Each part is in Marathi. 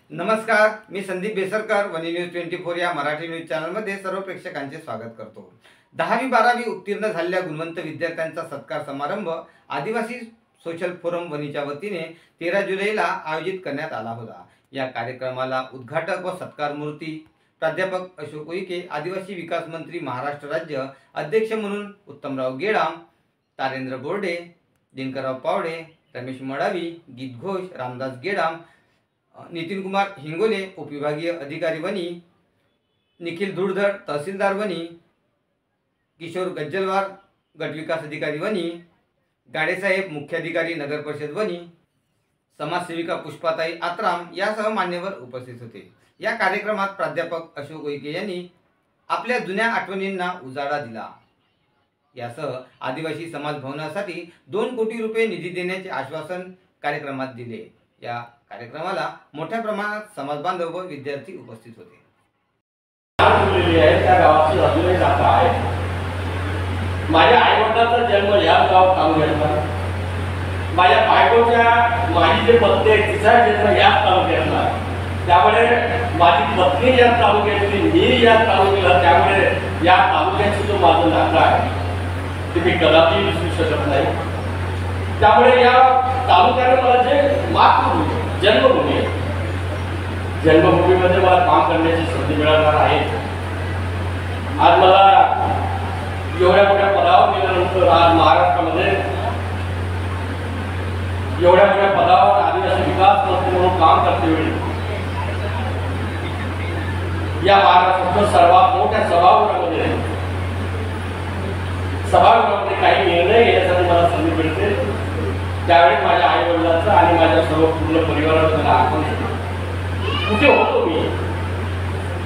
नमस्कार, मी संदीप बेसरकर वनी न्यूज 24 या मराठी न्यूज चॅनलमध्ये सर्व प्रेक्षकांचे स्वागत करतो। 10वी-12वी उत्तीर्ण झालेल्या गुणवंत विद्यार्थ्यांचा सत्कार समारंभ आदिवासी सोशल फोरम वनीच्या वतीने 13 जुलैला आयोजित करण्यात आला होता। या कार्यक्रमाला उद्घाटक व सत्कार मूर्ती प्राध्यापक अशोक उईके, आदिवासी विकास मंत्री महाराष्ट्र राज्य, अध्यक्ष म्हणून उत्तमराव गेडाम, तारेंद्र बोर्डे, दिनकरराव पावडे, रमेश मडावी, गीत घोष, रामदास गेडाम, नितीन कुमार हिंगोले, उपविभागीय अधिकारी वनी, निखिल धुळधर, तहसीलदार वनी, किशोर गज्जलवार, गटविकास अधिकारी वनी, गाडेसाहेब, मुख्याधिकारी नगर परिषद वनी, समाजसेविका पुष्पाताई आत्राम यासह मान्यवर उपस्थित होते। या कार्यक्रमात प्राध्यापक अशोक उईके यांनी आपल्या जुन्या आठवणींना उजाळा दिला। यासह आदिवासी समाज भवनासाठी 2 कोटी रुपये निधी देण्याचे आश्वासन कार्यक्रमात दिले। या कार्यक्रमाला मोठ्या प्रमाणात समाज बांधव व विद्यार्थी उपस्थित होते। त्या गावाची अजूनही जागा आहे। माझ्या आईवडिलांचा जन्म या गावात तालुक्यातला, माझ्या बायकोच्या माझी जे पत्नी आहे तिचा जन्म या तालुक्यातला, त्यामुळे माझी पत्नी या तालुक्यातली, मी या तालुक्याला, त्यामुळे या तालुक्याची जो माझं नातं आहे ते मी कदापि विसरू शकत नाही। त्यामुळे या तालुक्याने मला जे मातृभूमी जन्मभूमी आहे, जन्मभूमीमध्ये मला काम करण्याची संधी मिळणार आहे। आज मला एवढ्या मोठ्या पदावर गेल्यानंतर आज महाराष्ट्रामध्ये एवढ्या मोठ्या पदावर आदिवासी विकास मंत्री म्हणून काम करते वेळी या महाराष्ट्राच्या सर्वात मोठ्या सभागृहामध्ये काही निर्णय घेण्यासाठी मला संधी मिळते। त्यावेळी माझ्या आई वडिलांचा आणि माझ्या सर्व पूर्ण परिवाराचं मला आठवण कुठे होतो मी,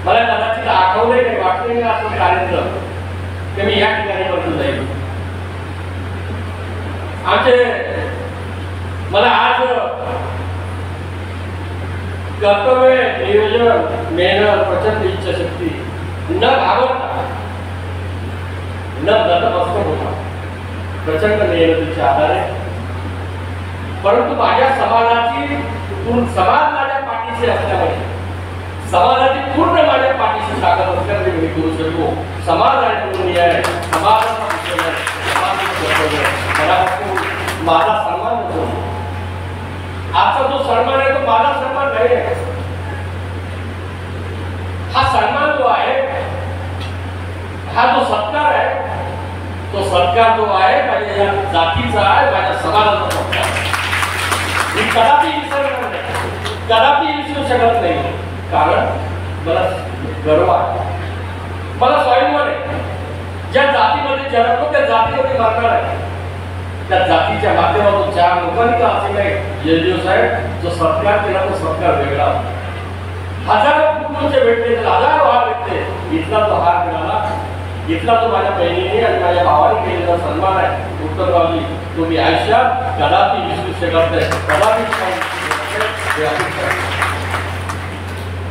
मला कदाचित आठवले नाही, वाटले नाही असं कार्य ते मी या ठिकाणी बसून जाईल। मला आज कर्तव्य, नियोजन, मेहनत, प्रचंड इच्छाशक्ती, न घाबरता, न गतमस्तक होता, प्रचंड मेहनतीच्या आधारे, परंतु माझ्या समाजाची समाज माझ्या पाठीशी असल्यामुळे, समाजाची पूर्ण माझ्या पाठीशी ताकद असल्यामुळे मी करू शकतो। समाज आहे म्हणून न्याय, समाजाचा विषय आहे, माझा सन्मान होतो। आजचा जो सन्मान आहे तो माझा सन्मान नाही आहे। हा सन्मान जो आहे, हा जो सत्कार आहे, तो सत्कार जो आहे माझ्या या जातीचा आहे, माझ्या समाजाचा सत्कार आहे। मी कदापि विसरणार नाही, कदापि विसरू शकत नाही, कारण मला गर्व आहे, मला स्वाभिमान आहे। ज्या जातीमध्ये जन्मलो त्या जातीमध्ये मरणार आहे, त्या जातीच्या माध्यमातून 4 लोकांनी का असे नाही यजदेव साहेब जो सत्कार केला तो सत्कार वेगळा। हजारो कुटुंबाचे भेटले, हजारो हार भेटले, इथला तो हार मिळाला, इथला तो माझ्या बहिणीने आणि माझ्या भावाने केलेला सन्मान आहे उत्तरगावली, तो मी आयुष्यात कदापि विसरू शकत नाही, कदापि।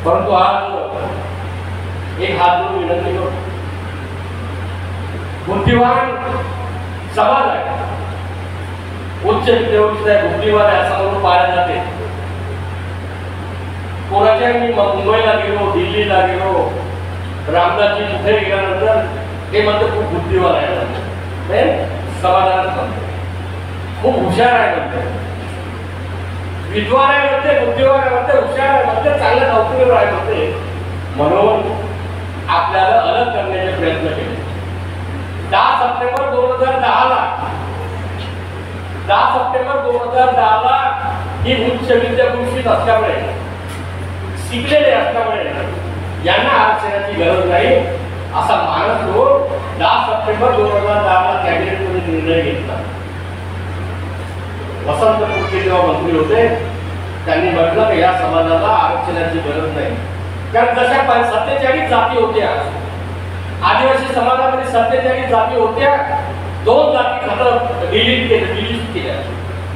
परंतु आज एक हात जोडून विनंती करतो, बुद्धिवान समाज आहे, उच्च विद्यापीठ बुद्धिवान आहे असं म्हणून पाहिलं जाते। कोणाच्या मी मुंबईला गेलो, दिल्लीला गेलो, रामदासजी तिथे गेल्यानंतर ते म्हणतो खूप बुद्धिवान आहे, समाजात खूप हुशार आहे म्हणते, विद्वान आहे म्हणते, बुद्धिवान आहे म्हणते, हुशार आहे म्हणते, चांगल्या नोकरीवर आहे म्हणते, म्हणून आपल्याला अलग करण्याचे प्रयत्न केले। 10 सप्टेंबर 2010ला ही उच्च विद्यापीठ असल्यामुळे, शिकलेले असल्यामुळे यांना आरक्षणाची गरज नाही असा मानस घेऊन 10 सप्टेंबर 2010ला कॅबिनेटमध्ये निर्णय घेतला। वसंत कुर्ते जेव्हा मंत्री होते त्यांनी म्हटलं की या समाजाला आरक्षणाची गरज नाही, कारण जशा 47 जाती होत्या आदिवासी समाजामध्ये, 47 जाती होत्या, 2 जाती डिलीट केल्या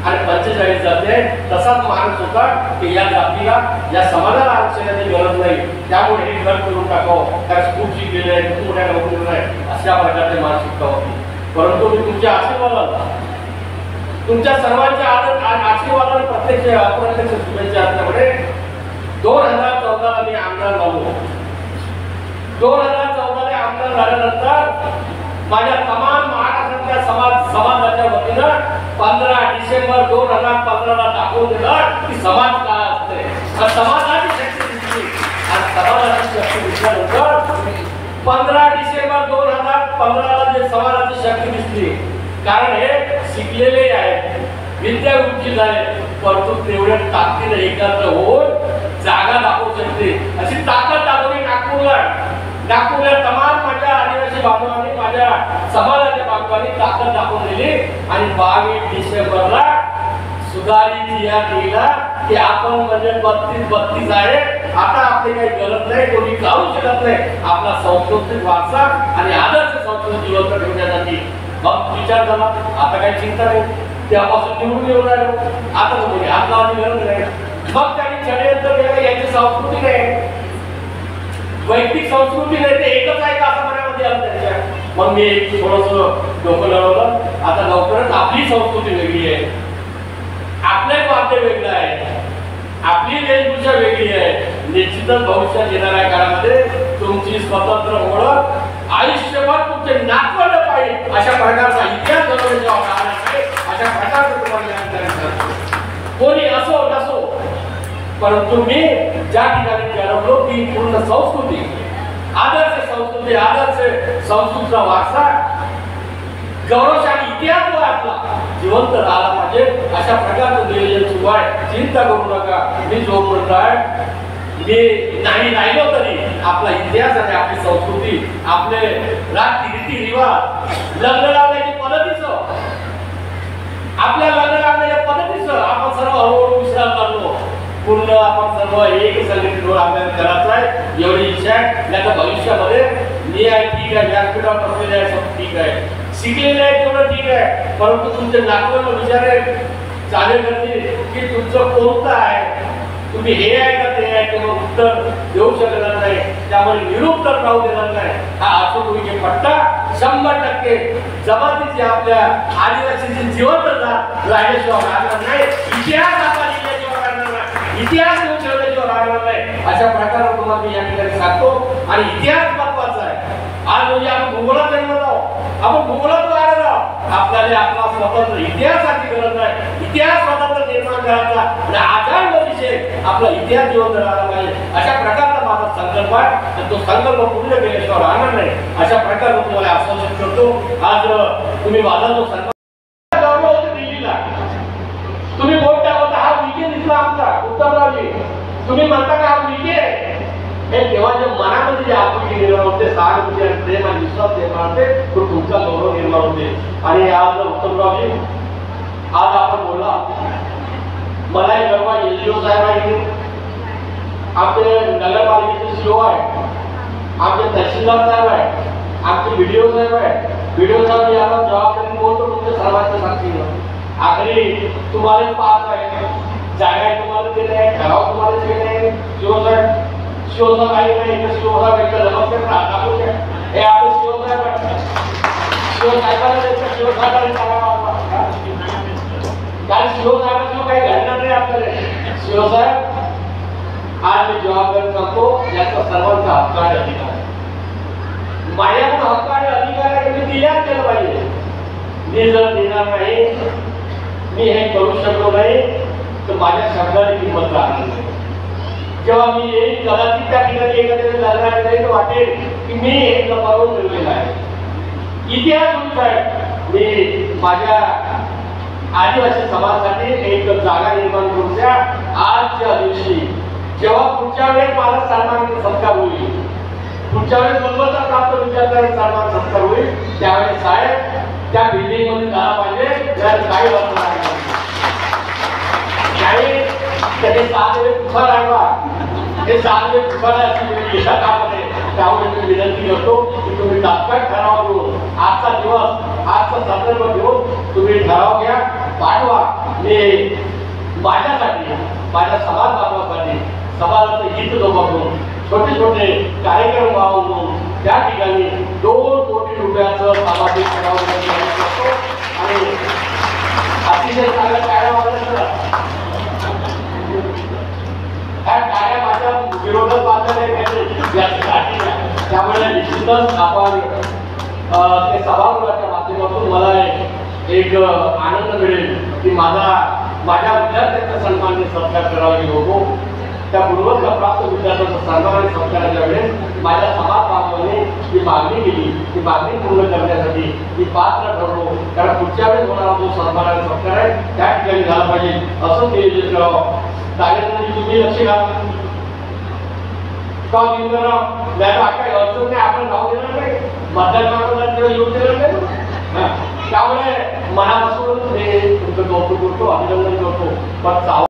आणि 45 जाती आहे। तसाच मानस होता की या जातीला, या समाजाला आरक्षणाची गरज नाही, त्यामुळे हे घर करून टाकावं, कारण स्कूल शिकलेले आहे, मोठ्या नोकरीवर आहे, अशा प्रकारची मानसिकता होती। परंतु मी तुमच्या आशीर्वादाला, तुमच्या सर्वांच्या आशीर्वादाने प्रत्यक्ष अप्रत्यक्ष शुभेच्छा असल्यामुळे 2014ला मी आमदार झालो. 2014ला आमदार झाल्यानंतर माझ्या तमाम महाराष्ट्रातल्या समाजाच्या वतीनं 15 डिसेंबर 2015ला दाखवून दिलं की समाज काय असते, समाजाची शक्ती दिसली. आणि समाजाची शक्ती दिसल्यानंतर 15 डिसेंबर 2015ला जे समाजाची शक्ती दिसली, कारण हे शिकलेले आहेत, विद्यावृत्ती झाले, परंतु तेवढ्या ताकदीने एकत्र होऊन जागा दाखवू शकते अशी ताकद दाखवली नागपूरला तमाम माझ्या आदिवासी बांधवांनी, माझ्या समाजाच्या बांधवांनी ताकद दाखवून दिली. आणि 22 डिसेंबरला सुधारित या दिला की आपण म्हणजे 32 आहे, आता आपली काही गरज नाही, कोणी काढू शकत नाही आपला सांस्कृतिक वारसा आणि आदर्श संस्कृती जिवंत ठेवण्यासाठी. मग विचार झाला आता काही चिंता नाही, त्यापासून निवडून येऊन राहिलो, आता तर कोणी हात लावण्याची गरज नाही. मग त्यांनी षडयंत्र केलं, याची संस्कृती नाही, वैयक्तिक संस्कृती नाही, ते एकच आहे का असं मनामध्ये आलं त्यांच्या. मग मी थोडस डोकं लढवलं, आता लवकरच आपली संस्कृती वेगळी आहे, आपले वाद्य वेगळं आहे, आपली वेशभूषा वेगळी आहे. निश्चितच भविष्यात येणाऱ्या काळामध्ये तुमची स्वतंत्र ओळख आयुष्यभर तुमचे नातवंड पाहिजे अशा प्रकारचा इतिहास घडवण्याचा आहे, अशा प्रकारचं तुम्हाला कोणी असो नसो. परंतु मी ज्या ठिकाणी ठरवलो ती पूर्ण संस्कृती, आदर्श संस्कृती, आदर्श संस्कृतीचा वारसा, गौरवशाली इतिहास आपला जिवंत राहिला पाहिजे अशा प्रकारचं नियोजन सुरू आहे. चिंता करू नका, मी जोपर्यंत आहे, मी नाही राहिलो तरी आपला इतिहास आणि आपली संस्कृती, आपले रीती रिवाज, लग्न लावण्याची पद्धतीचं, आपल्या लग्न लावण्याच्या पद्धतीचं आपण सर्व हळूहळू विसरायला लागलो. पूर्ण आपण सर्व एक संघटित आपल्याला करायचं आहे, एवढी इच्छा आहे. त्याच्या भविष्यामध्ये मी आहे ठीक आहे, व्यासपीठावर बसलेले आहे, सब ठीक आहे, शिकलेले आहे तेवढं ठीक आहे, परंतु तुमचे नातवंड विचारे चालेल करतील की तुमचं कोणतं आहे, तुम्ही हे आहे का ते आहे, तेव्हा उत्तर देऊ शकणार नाही, त्यामुळे निरुत्तर राहू देणार नाही. हा असो पट्टा 100% जमातीची आपल्या आदिवासीची जिवंत राहिल्याशिवाय राहणार नाही, इतिहास आपला लिहिल्याशिवाय राहणार नाही, इतिहास लिहून ठेवल्याशिवाय राहणार नाही अशा प्रकारे तुम्हाला मी या ठिकाणी सांगतो. आणि इतिहास महत्वाचा आहे. आज म्हणजे आपण भूगोलात जन्मत आहोत, आपण भूगोलात वाढत आहोत, आपल्याला आपला स्वतंत्र इतिहासाची गरज नाही, इतिहास स्वतंत्र निर्माण करायचा आणि आझाद विषय आपला इतिहास जिवंत राहायला पाहिजे अशा प्रकारचा माझा संकल्प आहे. आणि तो संकल्प पूर्ण केल्याशिवाय राहणार नाही अशा प्रकारे तुम्हाला आश्वासन करतो. आज तुम्ही माझा जो सन्मान गौरव होतो दिल्लीला, तुम्ही बोट टाकता हा विजय दिसला आमचा उत्तमरावजी, तुम्ही म्हणता का हा विजय आहे, हे तेव्हा जे मनामध्ये जे आपुलकी निर्माण होते, सहानुभूती आणि प्रेम आणि विश्वास निर्माण होते, तो तुमचा गौरव निर्माण होते. आणि आज उत्तमरावजी, आज आपण बोलला, मलाही गर्व आहे, एलजीओ साहेब आहे, आपले नगरपालिकेचे सीओ आहे, आमचे तहसीलदार साहेब आहे, आमचे व्हिडिओ साहेब आहे. व्हिडिओ साहेब याला जबाबदारी बोलतो तुमच्या सर्वांच्या साक्षीनं. आखरी तुम्हाला पास आहे, जागा तुम्हाला दिले आहे, ठराव तुम्हाला दिले आहे. शिवसाहेब काही नाही, शिवसाहेब एकदा नमस्कार दाखवू शकता, हे आपले शिवसाहेब आहे, शिवसाहेबांना शिवसाहेबांना कारण शिवसाहेबांशिवाय काही घडणार नाही आपल्याला. शिवसाहेब आज मी जबाबदारी करतो, याचा सर्वांचा हक्क आणि अधिकार आहे. माझ्याकडून हक्क आणि अधिकार आहे, मी दिल्याच केलं पाहिजे. मी जर देणार नाही, मी हे करू शकलो नाही, तर माझ्या शब्दाची किंमत राहणार नाही. जेव्हा मी येईल कदाचित त्या ठिकाणी एखाद्या लढणार नाही तर वाटेल की मी हे जमावून ठेवलेलं आहे. इतिहास उंच आहे. मी माझ्या आदिवासी समाजासाठी एक जागा निर्माण करून द्या. आजच्या दिवशी जेव्हा पुढच्या वेळेस मला सन्मान सत्कार होईल, पुढच्या वेळेस गुणवत्ता प्राप्त विद्यार्थ्यांना सन्मान सत्कार होईल, त्यावेळेस साहेब त्या बिल्डिंग मध्ये झाला पाहिजे. काही वाटणार नाही, त्याने 6 वेळ कुठं राहावा, हे 6 वेळ कुठं त्यामुळे मी विनंती करतो की तुम्ही तात्काळ ठराव घेऊन आजचा दिवस, आजचा संदर्भ घेऊन तुम्ही ठराव घ्या, पाठवा. मी माझ्यासाठी, माझ्या समाज बांधवासाठी, समाजाचं हित जोपासून छोटे छोटे कार्यक्रम राबवून त्या ठिकाणी 2 कोटी रुपयाचं सामाजिक ठराव करतो. आणि अतिशय चांगल्या कार्यामध्ये ह्या कार्यामध्ये विरोधात बांधले नाही. त्यामुळे निश्चितच आपण ते सभागृहाच्या माध्यमातून मला एक आनंद मिळेल की माझ्या विद्यार्थ्यांचा सन्मानने सत्कार करावा होतो. त्या गुणवत्ता प्राप्त विद्यार्थ्यांचा सन्मान आणि सत्काराच्या वेळेस माझ्या समाज बांधवांनी जी मागणी केली ती मागणी पूर्ण करण्यासाठी मी पात्र ठरलो. कारण पुढच्या वेळेस होणारा जो सन्मान आणि सत्कार आहे त्या ठिकाणी झाला पाहिजे असं नियोजन करावं. कार्यक्रमाची तुम्ही लक्ष घाला का दिनकरराव नाही काही अडचण नाही, आपण राहू देणार नाही, मतदार येऊ देणार नाही. त्यामुळे मनापासून मी तुमचं कौतुक करतो, अभिनंदन करतो. पण